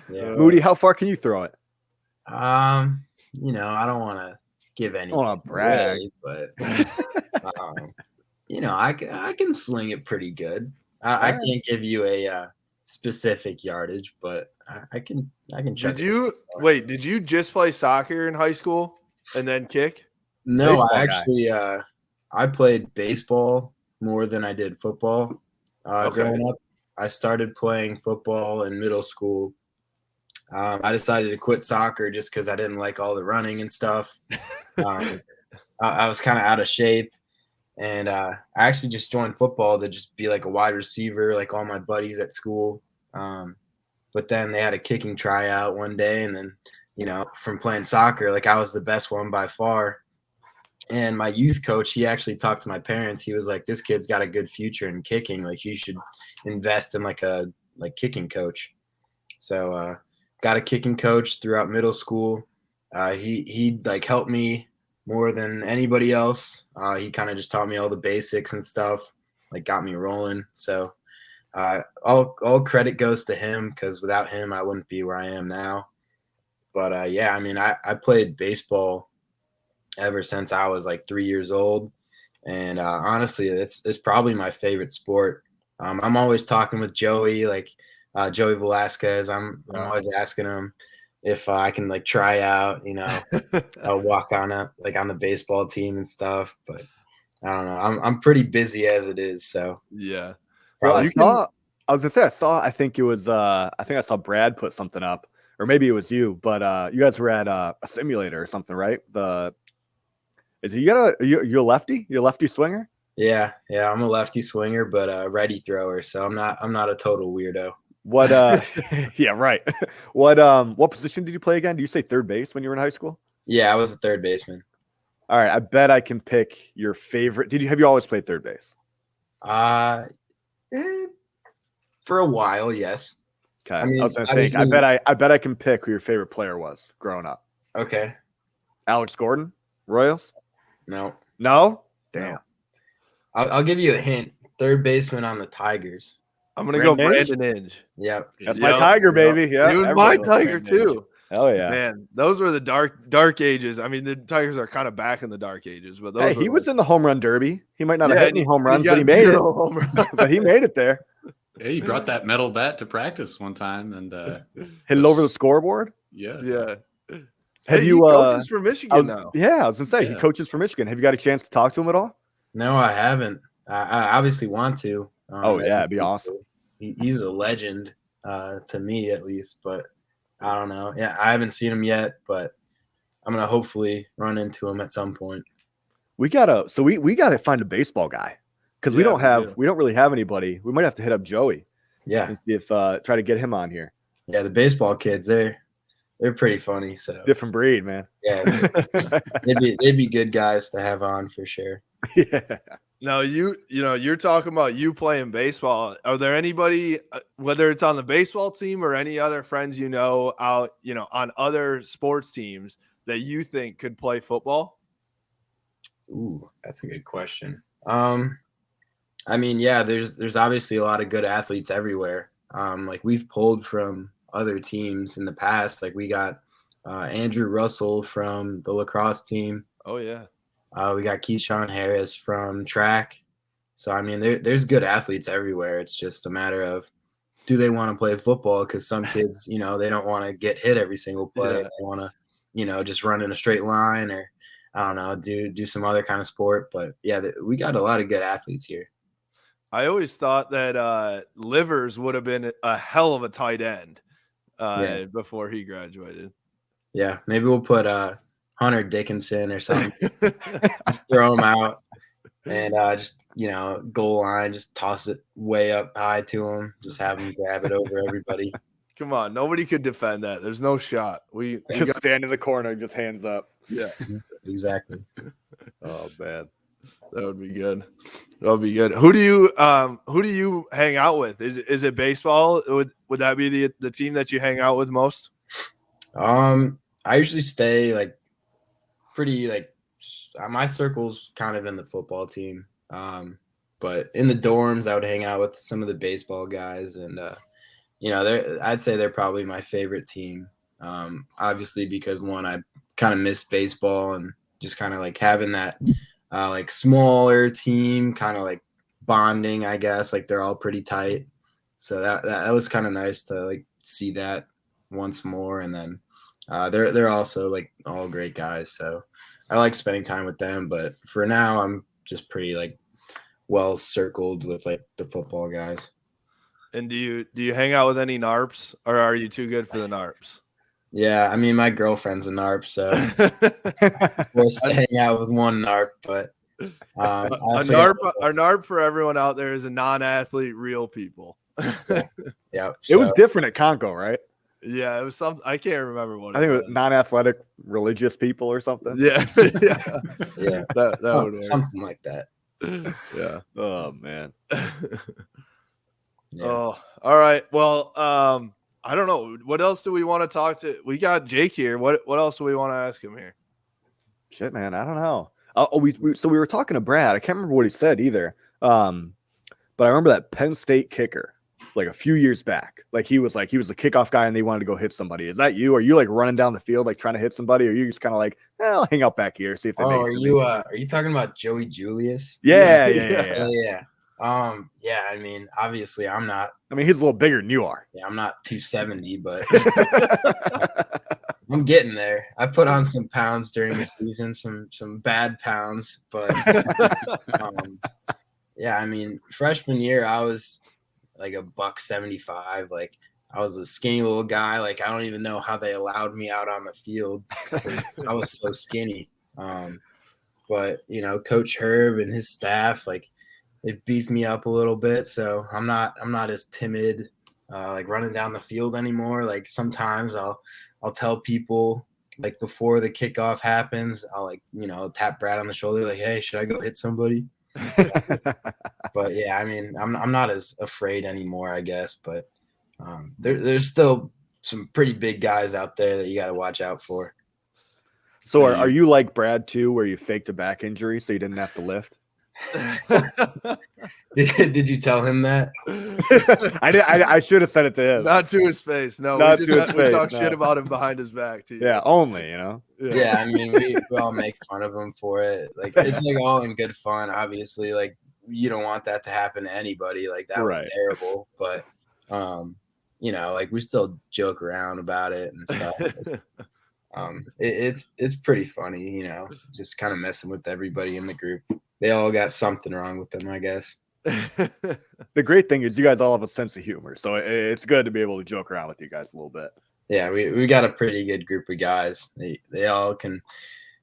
Yeah. Moody, how far can you throw it? I don't want to give any. I want to brag, but I can sling it pretty good. I can't give you a specific yardage, but I can. Did you just play soccer in high school and then kick? No, baseball I actually I played baseball more than I did football. Growing up, I started playing football in middle school. I decided to quit soccer just because I didn't like all the running and stuff. I was kind of out of shape, and I actually just joined football to just be like a wide receiver, like all my buddies at school. But but then they had a kicking tryout one day, and then, from playing soccer, like I was the best one by far. And my youth coach, he actually talked to my parents. He was like, "This kid's got a good future in kicking. Like you should invest in like a kicking coach." So got a kicking coach throughout middle school. He like helped me more than anybody else. He kind of just taught me all the basics and stuff, like got me rolling. So all credit goes to him, because without him, I wouldn't be where I am now. But yeah, I mean, I played baseball ever since I was like 3 years old, and honestly, it's probably my favorite sport. I'm always talking with Joey, like Joey Velasquez. I'm always asking him if I can like try out, I'll walk on on the baseball team and stuff. But I don't know. I'm pretty busy as it is, so Yeah. Well, probably I was gonna say I think it was I think I saw Brad put something up, or maybe it was you, but you guys were at a simulator or something, right? You a lefty? You a lefty swinger? Yeah, I'm a lefty swinger, but a righty thrower, so I'm not a total weirdo. What yeah, right. What position did you play again? Do you say third base when you were in high school? Yeah, I was a third baseman. All right, I bet I can pick your favorite. Have you always played third base? For a while, yes. Okay. I mean, I was gonna think. I bet I can pick who your favorite player was growing up. Okay. Alex Gordon, Royals? No. No? Damn. No. I'll give you a hint. Third baseman on the Tigers. I'm gonna go Brandon Inge. Yep. That's my Tiger, baby. Yeah. He was my Tiger too. Hell yeah. Man, those were the dark ages. I mean, the Tigers are kind of back in the dark ages, but those he was in the home run derby. He might not have hit any home runs, but he made it. But he made it there. Yeah, he brought that metal bat to practice one time and hit it over the scoreboard. Yeah. Have he you coaches for Michigan now? Yeah, I was gonna say he coaches for Michigan. Have you got a chance to talk to him at all? No, I haven't. I obviously want to. Yeah, it'd be awesome. He's a legend, to me at least, but I don't know. Yeah, I haven't seen him yet, but I'm gonna hopefully run into him at some point. We gotta find a baseball guy, because we don't really have anybody. We might have to hit up Joey. Yeah, and see if try to get him on here. Yeah, the baseball kids, they're pretty funny. So different breed, man. Yeah, they'd be good guys to have on for sure. Yeah. Now you're talking about you playing baseball. Are there anybody, whether it's on the baseball team or any other friends out, on other sports teams that you think could play football? Ooh, that's a good question. I mean, yeah, there's obviously a lot of good athletes everywhere. Like we've pulled from other teams in the past. Like we got Andrew Russell from the lacrosse team. Oh yeah. We got Keyshawn Harris from track. So, I mean, there's good athletes everywhere. It's just a matter of, do they want to play football? Because some kids, they don't want to get hit every single play. Yeah. They want to, just run in a straight line, or, I don't know, do some other kind of sport. But, yeah, we got a lot of good athletes here. I always thought that Livers would have been a hell of a tight end before he graduated. Yeah, maybe we'll put Hunter Dickinson or something. Just throw him out and just goal line, just toss it way up high to him, just have him grab it over everybody. Come on, nobody could defend that. There's no shot. We just stand in the corner, just hands up. Yeah, exactly. Oh man, that would be good. That would be good. Who do you hang out with? Is it baseball? Would that be the team that you hang out with most? I usually stay pretty my circle's kind of in the football team, but in the dorms I would hang out with some of the baseball guys, and I'd say they're probably my favorite team, obviously because one, I kind of missed baseball, and just kind of having that smaller team kind of bonding, I guess, they're all pretty tight, so that was kind of nice to see that once more. And then they're also all great guys, so I like spending time with them. But for now, I'm just pretty well circled with the football guys. And do you hang out with any NARPs, or are you too good for the NARPs? Yeah, I mean, my girlfriend's a NARP, so I'm forced to hang out with one NARP. But a NARP for everyone out there is a non-athlete, real people. Yeah. It was different at Conco, right? Yeah, it was something I can't remember what I think it was was. non-athletic religious people or something. Yeah, yeah, Yeah. that would work. Something like that. Yeah. Oh man. Yeah. Oh, all right. Well, I don't know. What else do we want to talk to? We got Jake here. What else do we want to ask him here? Shit, man. I don't know. So we were talking to Brad. I can't remember what he said either. But I remember that Penn State kicker, like a few years back. Like he was the kickoff guy, and they wanted to go hit somebody. Is that you? Are you like running down the field, like trying to hit somebody? Or are you just kind of like, I'll hang out back here, see if they make it. Are you talking about Joey Julius? Yeah. Yeah. I mean, obviously I'm not. I mean, he's a little bigger than you are. Yeah, I'm not 270, but I'm getting there. I put on some pounds during the season, some bad pounds, but yeah, I mean, freshman year I was like a $175. Like I was a skinny little guy. Like I don't even know how they allowed me out on the field. I was so skinny. But you know, Coach Herb and his staff, like they've beefed me up a little bit, so I'm not as timid, like running down the field anymore. Like sometimes I'll tell people like before the kickoff happens, I'll like, you know, tap Brad on the shoulder like, hey, should I go hit somebody? But yeah, I mean, I'm not as afraid anymore, I guess. But there's still some pretty big guys out there that you got to watch out for. So are you like Brad too, where you faked a back injury so you didn't have to lift? Did you tell him that? I should have said it to him. Not to his face. No, Not we to his face, talk no. shit about him behind his back too. Yeah, only, you know. Yeah, I mean, we all make fun of him for it. Like it's like all in good fun. Obviously, like you don't want that to happen to anybody. Like that was terrible, but you know, like we still joke around about it and stuff. It's pretty funny, you know, just kind of messing with everybody in the group. They all got something wrong with them, I guess. The great thing is you guys all have a sense of humor, so it's good to be able to joke around with you guys a little bit. Yeah, we got a pretty good group of guys. They all can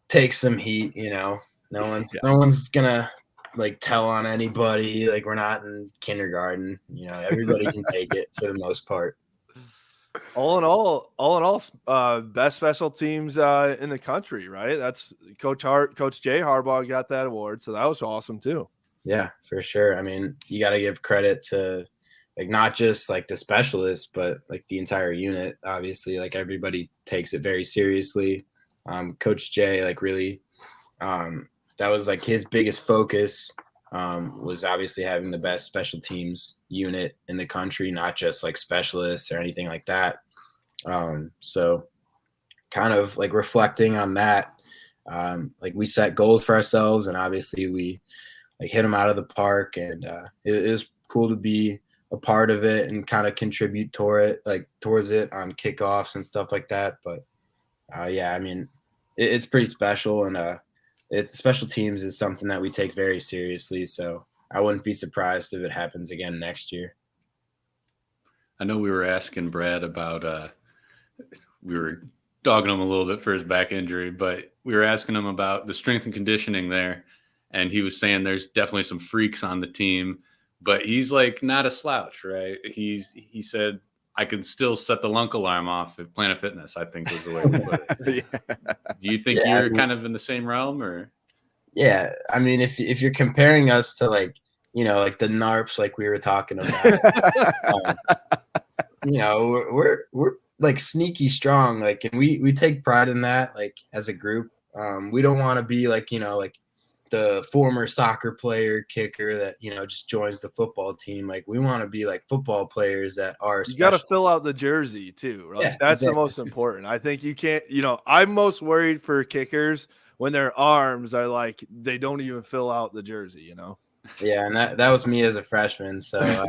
take some heat, you know. No one's gonna like tell on anybody. Like we're not in kindergarten, you know. Everybody can take it for the most part. All in all, best special teams in the country, right? That's Coach Jay Harbaugh got that award, so that was awesome too. Yeah, for sure. I mean, you got to give credit to like not just like the specialists, but like the entire unit. Obviously, like everybody takes it very seriously. Coach Jay, like really, that was like his biggest focus. Was obviously having the best special teams unit in the country, not just like specialists or anything like that. So kind of like reflecting on that, like we set goals for ourselves and obviously we like hit them out of the park, and it was cool to be a part of it and kind of contribute towards it on kickoffs and stuff like that. But yeah, I mean, it's pretty special, and special teams is something that we take very seriously. So I wouldn't be surprised if it happens again next year. I know we were asking Brad about we were dogging him a little bit for his back injury, but we were asking him about the strength and conditioning there. And he was saying there's definitely some freaks on the team, but he's like not a slouch, right? He said, I can still set the lunk alarm off at Planet Fitness, I think was the way to put it. Do you think you're kind of in the same realm, or? Yeah. I mean, if you're comparing us to like, you know, like the NARPs, like we were talking about, you know, we're like sneaky strong. Like, and we take pride in that, like as a group. We don't want to be like, you know, like the former soccer player kicker that, you know, just joins the football team. Like we want to be like football players that are you got to fill out the jersey too, right? Yeah, that's exactly. the most important. I think you can't, you know, I'm most worried for kickers when their arms are like they don't even fill out the jersey, you know. Yeah, and that was me as a freshman, so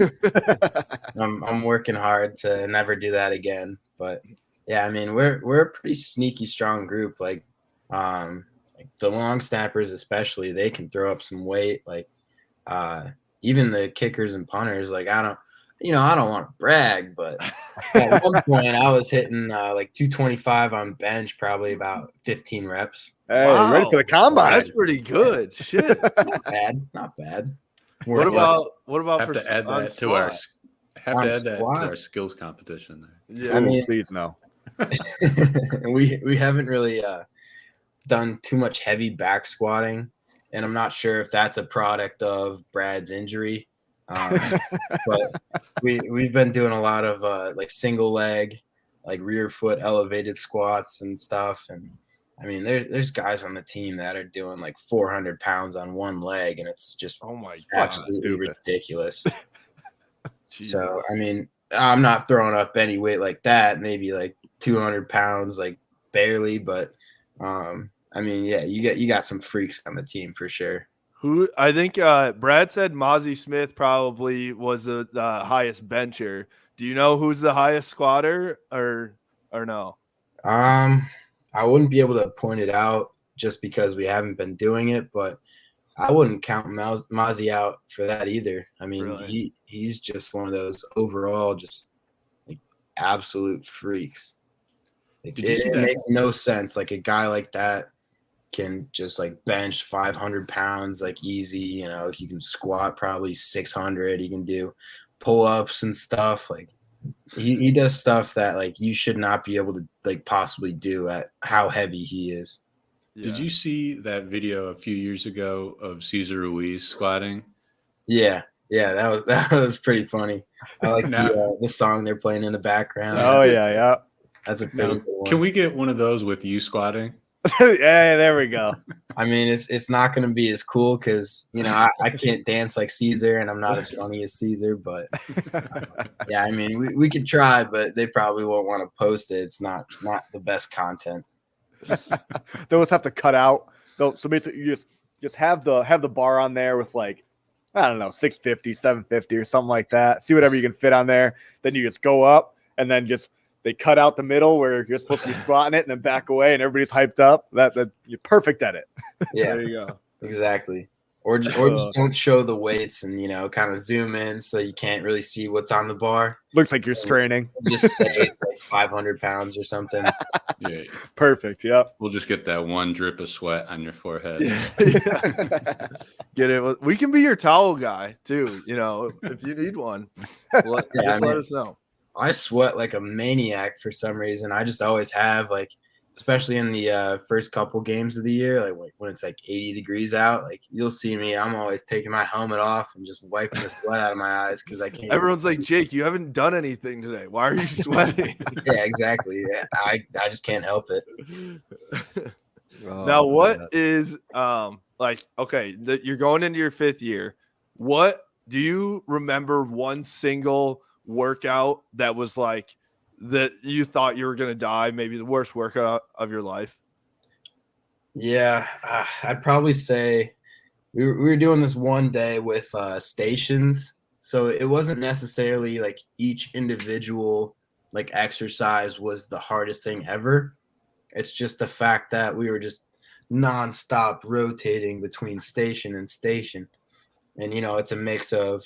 I'm working hard to never do that again. But yeah, I mean, we're a pretty sneaky strong group. Like the long snappers especially, they can throw up some weight. Like even the kickers and punters, like I don't want to brag, but at one point I was hitting like 225 on bench, probably about 15 reps. Hey, wow. Ready for the combine? That's pretty good. Shit, Not bad. What about have for to add that Have On to add that to squat? our skills competition there. Yeah. I mean- please no. we haven't really done too much heavy back squatting, and I'm not sure if that's a product of Brad's injury. But we've been doing a lot of like single leg, like rear foot elevated squats and stuff. And I mean, there's guys on the team that are doing like 400 pounds on one leg, and it's just Oh my god. absolutely stupid. ridiculous. Jesus. So I mean, I'm not throwing up any weight like that. Maybe like 200 pounds, like barely. But I mean, yeah, you got some freaks on the team for sure. Who I think Brad said Mozzie Smith probably was the highest bencher. Do you know who's the highest squatter or no? I wouldn't be able to point it out just because we haven't been doing it, but I wouldn't count Mozzie out for that either. I mean, Really? he's just one of those overall just like absolute freaks. Like, Did you see it that? makes no sense. Like a guy like that can just like bench 500 pounds like easy. You know, he can squat probably 600. He can do pull-ups and stuff. Like he does stuff that like you should not be able to like possibly do at how heavy he is. Did you see that video a few years ago of Cesar Ruiz squatting? Yeah, that was pretty funny. I like Now- the song they're playing in the background. Oh yeah. That's a pretty Now, good one. can we get one of those with you squatting? Yeah, there we go. I mean, it's not going to be as cool because you know I can't dance like Caesar and I'm not as funny as Caesar. But yeah, I mean we could try, but they probably won't want to post it. It's not the best content. They'll just have to cut out. So basically, you just have the bar on there with like, I don't know, 650, 750 or something like that. See whatever you can fit on there. Then you just go up and then just they cut out the middle where you're supposed to be squatting it and then back away and everybody's hyped up. That you're perfect at it. Yeah, There you go. exactly. Or just don't show the weights and you know kind of zoom in so you can't really see what's on the bar. Looks like you're straining. Just say it's like 500 pounds or something. Yeah, Perfect. Yep. we'll just get that one drip of sweat on your forehead. Yeah. Get it? We can be your towel guy too. You know, if you need one, let us know. I sweat like a maniac for some reason. I just always have, like, especially in the first couple games of the year, like when it's like 80 degrees out, like you'll see me. I'm always taking my helmet off and just wiping the sweat out of my eyes because I can't. Everyone's like, Jake, you haven't done anything today. Why are you sweating? Yeah, exactly. Yeah, I just can't help it. Now, what is like? Okay, you're going into your 5th year. What do you remember? One single workout that was like that you thought you were gonna die? Maybe the worst workout of your life. Yeah, I'd probably say we were doing this one day with stations, so it wasn't necessarily like each individual like exercise was the hardest thing ever. It's just the fact that we were just nonstop rotating between station and station, and you know it's a mix of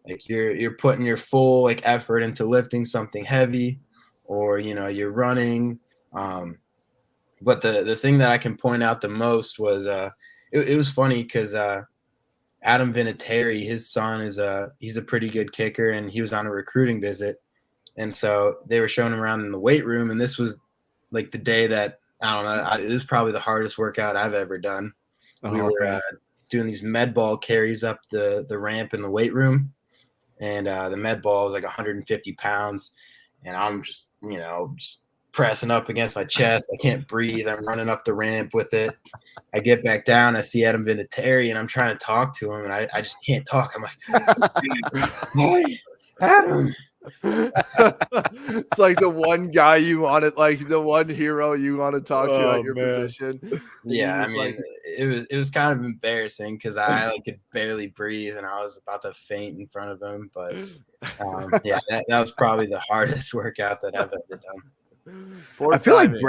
like you're putting your full like effort into lifting something heavy, or you know you're running. But the thing that I can point out the most was it was funny because Adam Vinatieri, his son he's a pretty good kicker, and he was on a recruiting visit, and so they were showing him around in the weight room, and this was like the day that I don't know, it was probably the hardest workout I've ever done. We were doing these med ball carries up the ramp in the weight room, and the med ball was like 150 pounds, and I'm just just pressing up against my chest. I can't breathe. I'm running up the ramp with it. I get back down. I see Adam Vinatieri, and I'm trying to talk to him, and I just can't talk. I'm like, hey, Adam. It's like the one guy you wanted, like the one hero you want to talk to at your position. Yeah, I mean, it was kind of embarrassing because I like could barely breathe, and I was about to faint in front of him. But yeah, that was probably the hardest workout that I've ever done. I feel like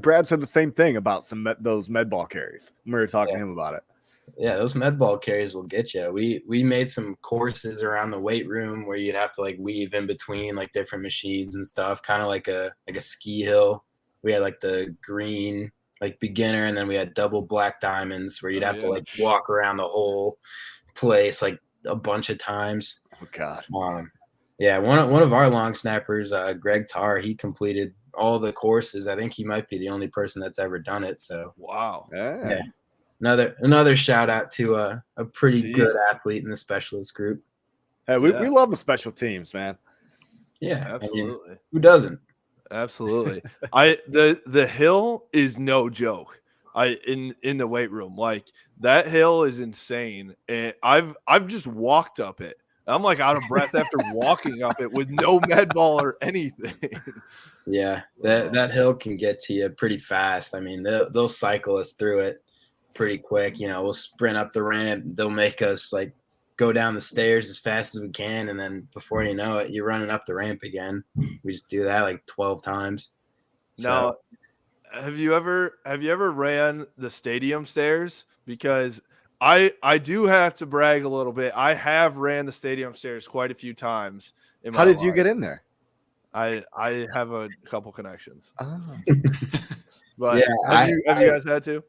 Brad said the same thing about those med ball carries when we were talking to him about it. Yeah, those med ball carries will get you. We made some courses around the weight room where you'd have to like weave in between like different machines and stuff, kind of like a ski hill. We had like the green like beginner, and then we had double black diamonds where you'd have to like walk around the whole place like a bunch of times. Oh God. Yeah, one of our long snappers, Greg Tarr, he completed all the courses. I think he might be the only person that's ever done it. So Wow. yeah, another shout out to a pretty Jeez. good athlete in the specialist group. Hey, we love the special teams, man. Yeah, absolutely. I mean, who doesn't? Absolutely. The hill is no joke. In the weight room, like that hill is insane, and I've just walked up it. I'm like out of breath after walking up it with no med ball or anything. Yeah, that hill can get to you pretty fast. I mean, they'll cycle us through it pretty quick. You know, we'll sprint up the ramp. They'll make us like go down the stairs as fast as we can, and then before you know it, you're running up the ramp again. We just do that like 12 times. Now, have you ever ran the stadium stairs? Because I do have to brag a little bit. I have ran the stadium stairs quite a few times. How did you get in there? I have a couple connections. Oh. But yeah, have you guys had to?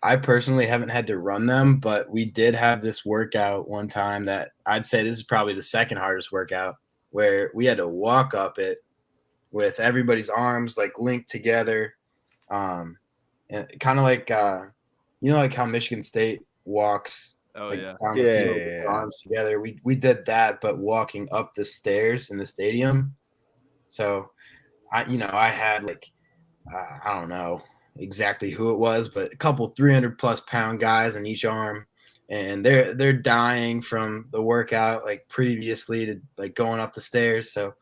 I personally haven't had to run them, but we did have this workout one time that I'd say this is probably the second hardest workout, where we had to walk up it with everybody's arms like linked together. And kind of like like how Michigan State walks down the field with arms together. We did that, but walking up the stairs in the stadium. So I had like I don't know exactly who it was, but a couple 300+ pound guys in each arm, and they're dying from the workout like previously to like going up the stairs. So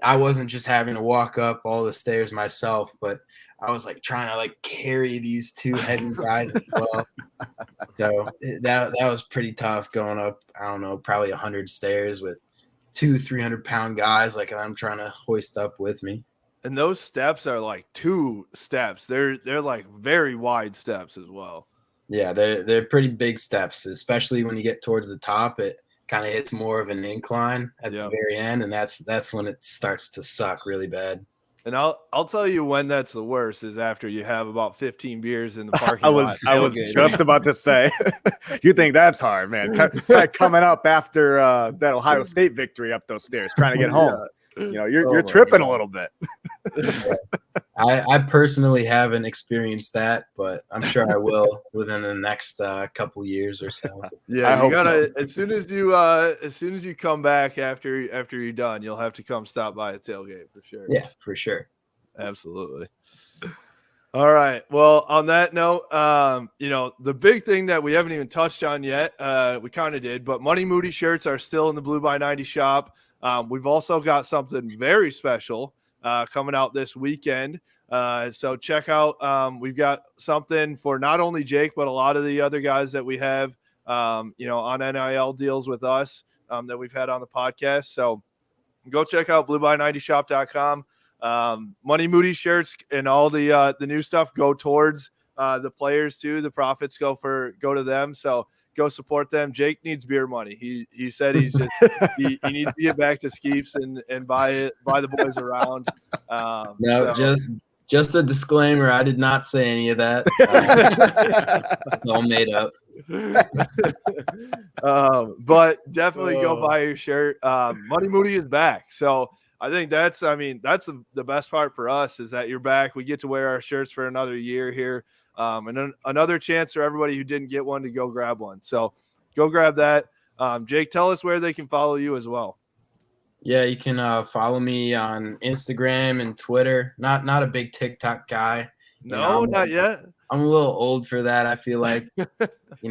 I wasn't just having to walk up all the stairs myself, but I was like trying to like carry these two heavy guys as well. So that was pretty tough going up, I don't know, probably 100 stairs with 300 pound guys like I'm trying to hoist up with me. And those steps are like 2 steps. They're like very wide steps as well. Yeah, they're pretty big steps, especially when you get towards the top. It kind of hits more of an incline at the very end, and that's when it starts to suck really bad. And I'll tell you when that's the worst is after you have about 15 beers in the parking lot. I was just about to say, you think that's hard, man? Coming up after that Ohio State victory up those stairs, trying to get home. Yeah. You're tripping a little bit. I personally haven't experienced that, but I'm sure I will within the next couple years or so. Yeah, you gotta as soon as you come back after you're done, you'll have to come stop by a tailgate for sure. Yeah, for sure. Absolutely. All right. Well, on that note, the big thing that we haven't even touched on yet, we kind of did, but Money Moody shirts are still in the Blue by 90 shop. We've also got something very special coming out this weekend. So check out, we've got something for not only Jake, but a lot of the other guys that we have, on NIL deals with us that we've had on the podcast. So go check out blueby90shop.com. Money Moody shirts and all the new stuff go towards the players too. The profits go to them. So go support them. Jake needs beer money. He said he's just he needs to get back to Skeeps and buy the boys around. Just a disclaimer. I did not say any of that. It's all made up. But definitely go buy your shirt. Money Moody is back. So I think that's the best part for us is that you're back. We get to wear our shirts for another year here. And another chance for everybody who didn't get one to go grab one. So go grab that. Jake, tell us where they can follow you as well. Yeah, you can follow me on Instagram and Twitter. Not a big TikTok guy. Not yet. I'm a little old for that, I feel like.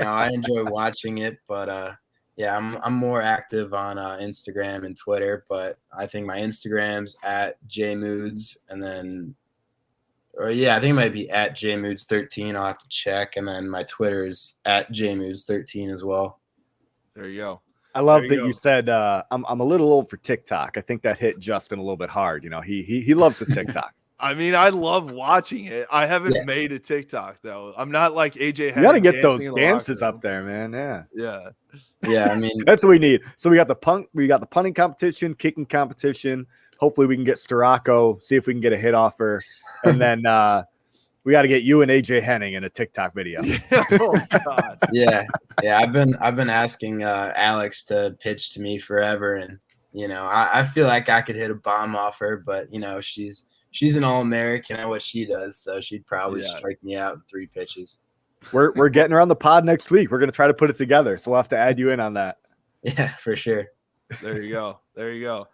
I enjoy watching it, but I'm more active on Instagram and Twitter, but I think my Instagram's at jmoods, and then I think it might be at jmoods13. I'll have to check, and then my Twitter is at jmoods13 as well. There you go. I love that you said I'm a little old for TikTok. I think that hit Justin a little bit hard. He loves the TikTok. I mean, I love watching it. I haven't made a TikTok though. I'm not like AJ. You got to get those dances up there, man. Yeah. I mean, that's what we need. So we got the punting competition, kicking competition. Hopefully we can get Storako, see if we can get a hit off her, and then we got to get you and AJ Henning in a TikTok video. Oh God. Yeah. I've been asking Alex to pitch to me forever, and I feel like I could hit a bomb off her, but she's an All-American at what she does, so she'd probably strike me out in 3 pitches. We're getting her on the pod next week. We're gonna try to put it together, so we'll have to add you in on that. Yeah, for sure. There you go. There you go.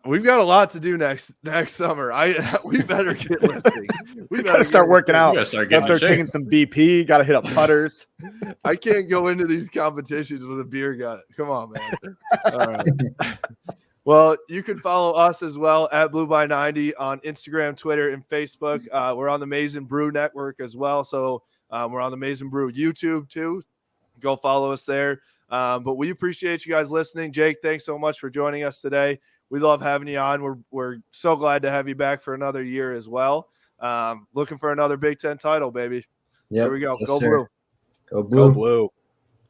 We've got a lot to do next summer. We better get lifting. We gotta start working out. We gotta start taking some BP. Got to hit up putters. I can't go into these competitions with a beer gut. Come on, man. All right. Well, you can follow us as well at Blue by 90 on Instagram, Twitter, and Facebook. We're on the Maize and Brew Network as well. So we're on the Maize and Brew YouTube too. Go follow us there. But we appreciate you guys listening. Jake, thanks so much for joining us today. We love having you on. We're so glad to have you back for another year as well. Looking for another Big Ten title, baby. Yep. Here we go. Yes, Go sir. Blue. Go Blue. Go Blue.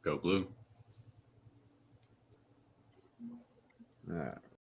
Go Blue. All right.